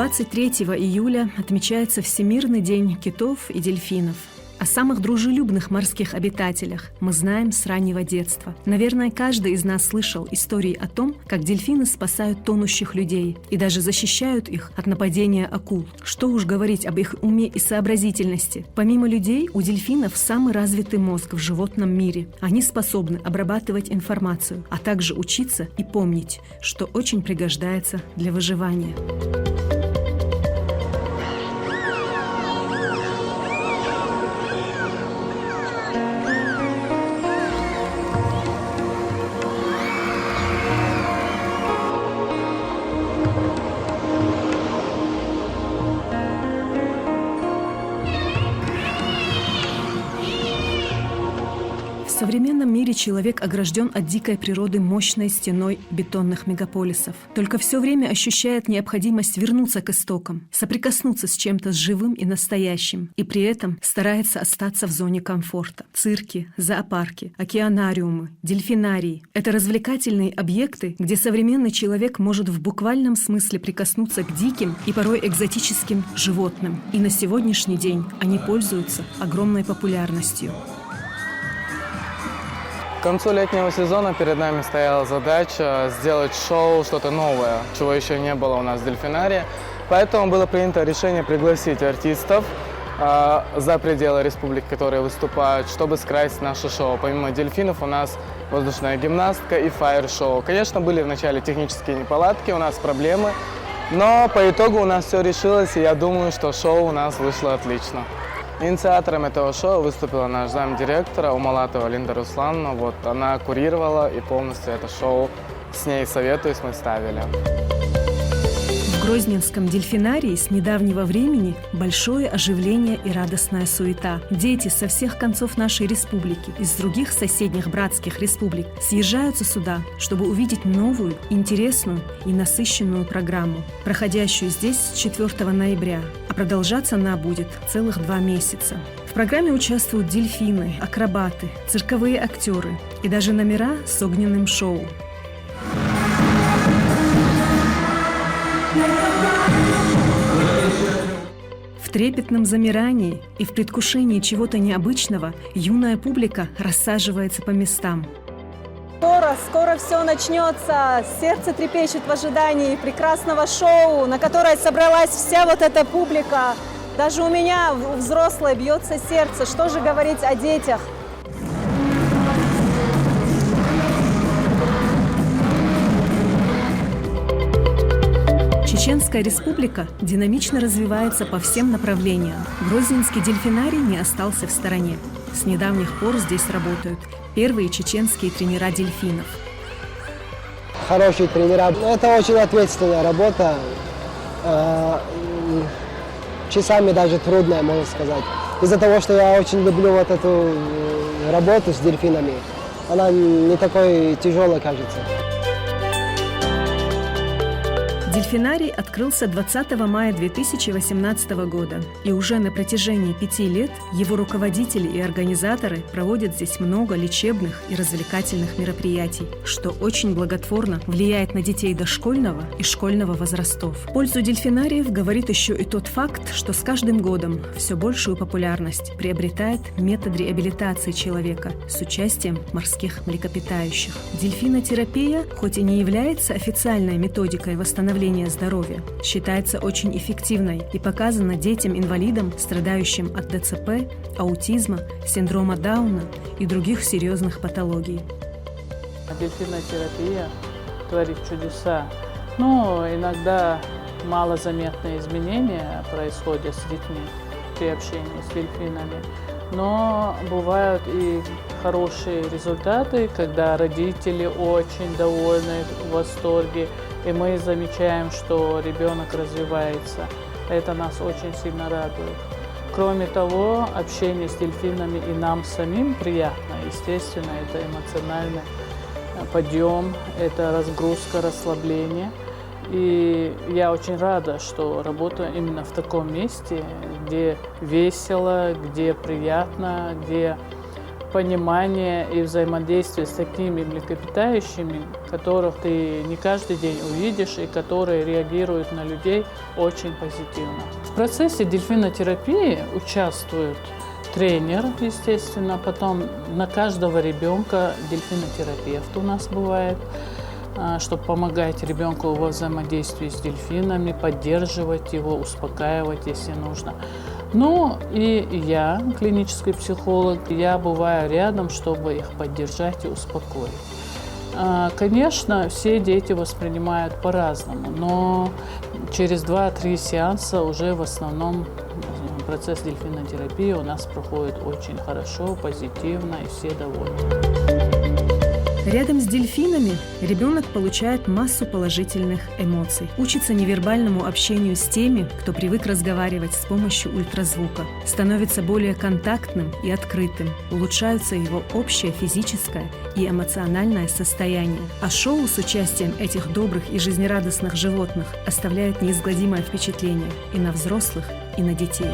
23 июля отмечается Всемирный день китов и дельфинов. О самых дружелюбных морских обитателях мы знаем с раннего детства. Наверное, каждый из нас слышал истории о том, как дельфины спасают тонущих людей и даже защищают их от нападения акул. Что уж говорить об их уме и сообразительности. Помимо людей, у дельфинов самый развитый мозг в животном мире. Они способны обрабатывать информацию, а также учиться и помнить, что очень пригождается для выживания. В современном мире человек огражден от дикой природы мощной стеной бетонных мегаполисов. Только все время ощущает необходимость вернуться к истокам, соприкоснуться с чем-то живым и настоящим, и при этом старается остаться в зоне комфорта. Цирки, зоопарки, океанариумы, дельфинарии – это развлекательные объекты, где современный человек может в буквальном смысле прикоснуться к диким и порой экзотическим животным. И на сегодняшний день они пользуются огромной популярностью. К концу летнего сезона перед нами стояла задача сделать шоу, что-то новое, чего еще не было у нас в дельфинарии. Поэтому было принято решение пригласить артистов за пределы республики, которые выступают, чтобы скрасить наше шоу. Помимо дельфинов у нас воздушная гимнастика и фаер-шоу. Конечно, были вначале технические неполадки, у нас проблемы, но по итогу у нас все решилось, и я думаю, что шоу у нас вышло отлично. Инициатором этого шоу выступила наш замдиректора Умалатова Линда Руслановна. Вот она курировала и полностью это шоу с ней советуюсь, мы ставили. В Грозненском дельфинарии с недавнего времени большое оживление и радостная суета. Дети со всех концов нашей республики, из других соседних братских республик съезжаются сюда, чтобы увидеть новую, интересную и насыщенную программу, проходящую здесь с 4 ноября, а продолжаться она будет целых 2 месяца. В программе участвуют дельфины, акробаты, цирковые актеры и даже номера с огненным шоу. В трепетном замирании и в предвкушении чего-то необычного юная публика рассаживается по местам. Скоро все начнется. Сердце трепещет в ожидании прекрасного шоу, на которое собралась вся вот эта публика. Даже у меня, у взрослой, бьется сердце. Что же говорить о детях? Чеченская республика динамично развивается по всем направлениям. Грозненский дельфинарий не остался в стороне. С недавних пор здесь работают первые чеченские тренера дельфинов. Хорошие тренера. Это очень ответственная работа. Часами даже трудная, можно сказать. Из-за того, что я очень люблю вот эту работу с дельфинами, она не такой тяжелой, кажется. Дельфинарий открылся 20 мая 2018 года, и уже на протяжении 5 лет его руководители и организаторы проводят здесь много лечебных и развлекательных мероприятий, что очень благотворно влияет на детей дошкольного и школьного возрастов. В пользу дельфинариев говорит еще и тот факт, что с каждым годом все большую популярность приобретает метод реабилитации человека с участием морских млекопитающих. Дельфинотерапия, хоть и не является официальной методикой восстановления здоровья, считается очень эффективной и показана детям-инвалидам, страдающим от ДЦП, аутизма, синдрома Дауна и других серьезных патологий. Дельфинотерапия творит чудеса, но иногда малозаметные изменения происходят с детьми при общении с дельфинами. Но бывают и хорошие результаты, когда родители очень довольны, в восторге, и мы замечаем, что ребенок развивается. Это нас очень сильно радует. Кроме того, общение с дельфинами и нам самим приятно. Естественно, это эмоциональный подъем, это разгрузка, расслабление. И я очень рада, что работаю именно в таком месте, где весело, где приятно, где понимание и взаимодействие с такими млекопитающими, которых ты не каждый день увидишь и которые реагируют на людей очень позитивно. В процессе дельфинотерапии участвует тренер, естественно, потом на каждого ребенка дельфинотерапевт у нас бывает, чтобы помогать ребенку во взаимодействии с дельфинами, поддерживать его, успокаивать, если нужно. Ну и я, клинический психолог, я бываю рядом, чтобы их поддержать и успокоить. Конечно, все дети воспринимают по-разному, но через 2-3 сеанса уже в основном процесс дельфинотерапии у нас проходит очень хорошо, позитивно и все довольны. Рядом с дельфинами ребенок получает массу положительных эмоций, учится невербальному общению с теми, кто привык разговаривать с помощью ультразвука, становится более контактным и открытым, улучшаются его общее физическое и эмоциональное состояние. А шоу с участием этих добрых и жизнерадостных животных оставляет неизгладимое впечатление и на взрослых, и на детей.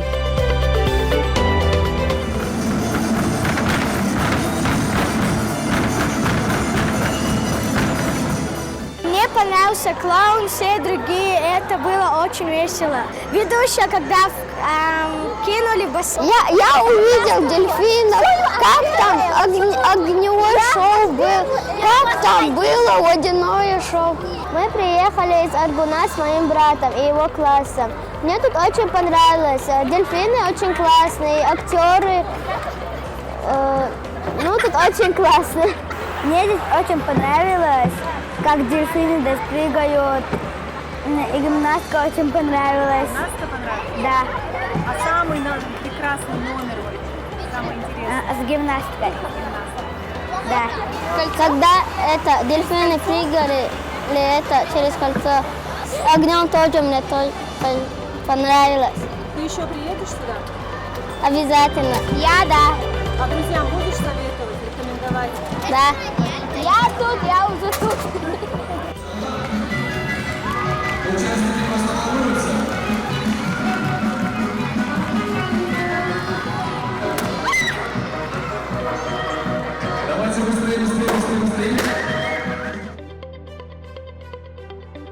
Мне понравился клоун, все другие, это было очень весело. Ведущая, когда кинули бассейн. Я увидел дельфинов, как там огневое шоу было, как там было водяное шоу. Мы приехали из Аргуна с моим братом и его классом. Мне тут очень понравилось. Дельфины очень классные, актеры, тут очень классно. Мне здесь очень понравилось, как дельфины здесь прыгают. И гимнастика очень понравилась. Гимнастика понравилась? Да. А самый прекрасный номер, самый интересный? С гимнастикой. Да. Когда дельфины прыгали через кольцо, с огнем тоже мне понравилось. Ты еще приедешь сюда? Обязательно. Да. А друзьям будешь советовать, рекомендовать? Да. Я уже тут.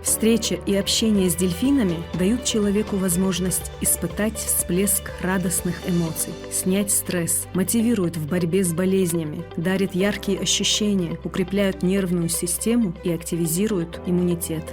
Встреча и общение с дельфинами дают человеку возможность испытать всплеск радостных эмоций, снять стресс, мотивируют в борьбе с болезнями, дарят яркие ощущения, укрепляют нервную систему и активизируют иммунитет.